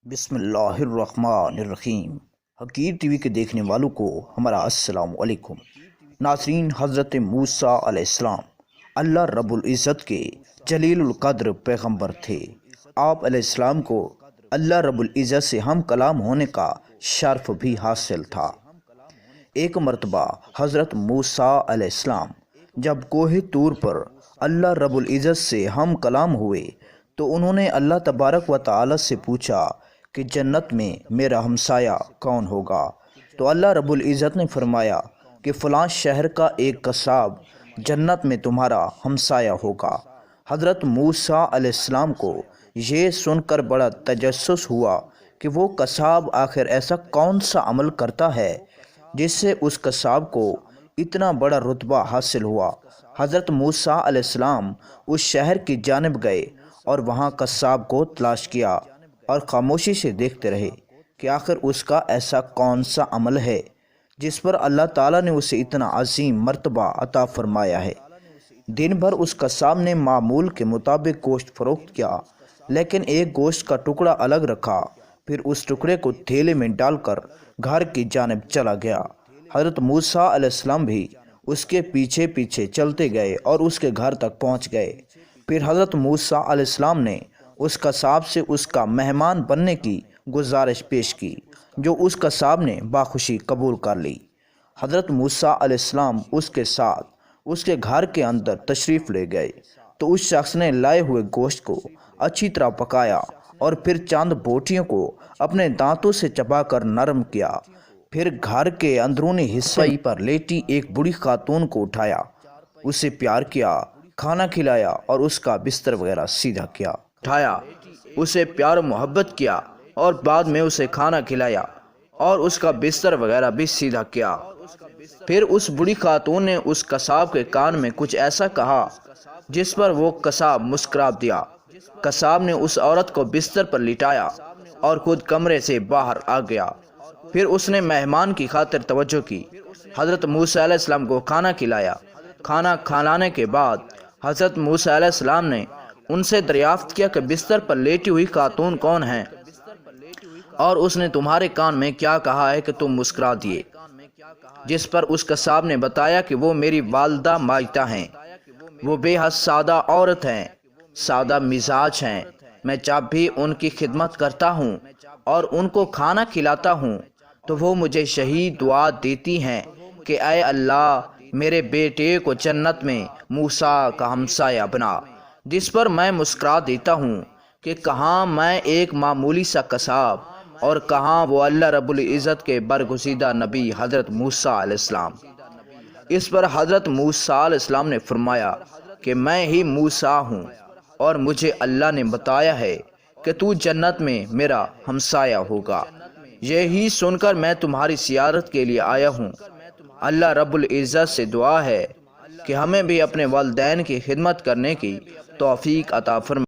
بسم اللہ الرحمن الرحیم۔ حقیر ٹی وی کے دیکھنے والوں کو ہمارا السلام علیکم۔ ناظرین، حضرت موسیٰ علیہ السلام اللہ رب العزت کے جلیل القدر پیغمبر تھے۔ آپ علیہ السلام کو اللہ رب العزت سے ہم کلام ہونے کا شرف بھی حاصل تھا۔ ایک مرتبہ حضرت موسیٰ علیہ السلام جب کوہ طور پر اللہ رب العزت سے ہم کلام ہوئے تو انہوں نے اللہ تبارک و تعالی سے پوچھا کہ جنت میں میرا ہمسایہ کون ہوگا؟ تو اللہ رب العزت نے فرمایا کہ فلاں شہر کا ایک قصاب جنت میں تمہارا ہمسایہ ہوگا۔ حضرت موسیٰ علیہ السلام کو یہ سن کر بڑا تجسس ہوا کہ وہ قصاب آخر ایسا کون سا عمل کرتا ہے جس سے اس قصاب کو اتنا بڑا رتبہ حاصل ہوا۔ حضرت موسیٰ علیہ السلام اس شہر کی جانب گئے اور وہاں قصاب کو تلاش کیا اور خاموشی سے دیکھتے رہے کہ آخر اس کا ایسا کون سا عمل ہے جس پر اللہ تعالیٰ نے اسے اتنا عظیم مرتبہ عطا فرمایا ہے۔ دن بھر اس قصاب نے معمول کے مطابق گوشت فروخت کیا، لیکن ایک گوشت کا ٹکڑا الگ رکھا، پھر اس ٹکڑے کو تھیلے میں ڈال کر گھر کی جانب چلا گیا۔ حضرت موسیٰ علیہ السلام بھی اس کے پیچھے پیچھے چلتے گئے اور اس کے گھر تک پہنچ گئے۔ پھر حضرت موسیٰ علیہ السلام نے اس قصاب سے اس کا مہمان بننے کی گزارش پیش کی، جو اس قصاب نے باخوشی قبول کر لی۔ حضرت موسیٰ علیہ السلام اس کے ساتھ اس کے گھر کے اندر تشریف لے گئے تو اس شخص نے لائے ہوئے گوشت کو اچھی طرح پکایا اور پھر چند بوٹیوں کو اپنے دانتوں سے چبا کر نرم کیا۔ پھر گھر کے اندرونی حصے پر لیٹی ایک بوڑھی خاتون کو اٹھایا، اسے پیار کیا، کھانا کھلایا اور اس کا بستر وغیرہ سیدھا کیا۔ اسے پیار و محبت کیا اور بعد میں اسے کھانا کھلایا اور اس کا بستر وغیرہ بھی سیدھا کیا۔ پھر اس بڑی خاتون نے اس قصاب کے کان میں کچھ ایسا کہا جس پر وہ قصاب مسکرا دیا۔ قصاب نے اس عورت کو بستر پر لٹایا اور خود کمرے سے باہر آ گیا۔ پھر اس نے مہمان کی خاطر توجہ کی، حضرت موسیٰ علیہ السلام کو کھانا کھلایا۔ کھانا کھلانے کے بعد حضرت موسیٰ علیہ السلام نے ان سے دریافت کیا کہ بستر پر لیٹی ہوئی خاتون کون ہے اور اس نے تمہارے کان میں کیا کہا ہے کہ تم مسکرا دیے؟ جس پر اس قصاب نے بتایا کہ وہ میری والدہ ماجدہ ہیں، وہ بے حد سادہ عورت ہیں، سادہ مزاج ہیں۔ میں جب بھی ان کی خدمت کرتا ہوں اور ان کو کھانا کھلاتا ہوں تو وہ مجھے شہید دعا دیتی ہیں کہ اے اللہ میرے بیٹے کو جنت میں موسیٰ کا ہمسایہ بنا، جس پر میں مسکرا دیتا ہوں کہ کہاں میں ایک معمولی سا قصاب اور کہاں وہ اللہ رب العزت کے برگزیدہ نبی حضرت موسیٰ علیہ السلام۔ اس پر حضرت موسیٰ علیہ السلام نے فرمایا کہ میں ہی موسیٰ ہوں اور مجھے اللہ نے بتایا ہے کہ تو جنت میں میرا ہمسایہ ہوگا۔ یہی سن کر میں تمہاری زیارت کے لیے آیا ہوں۔ اللہ رب العزت سے دعا ہے کہ ہمیں بھی اپنے والدین کی خدمت کرنے کی توفیق عطا فرمائے۔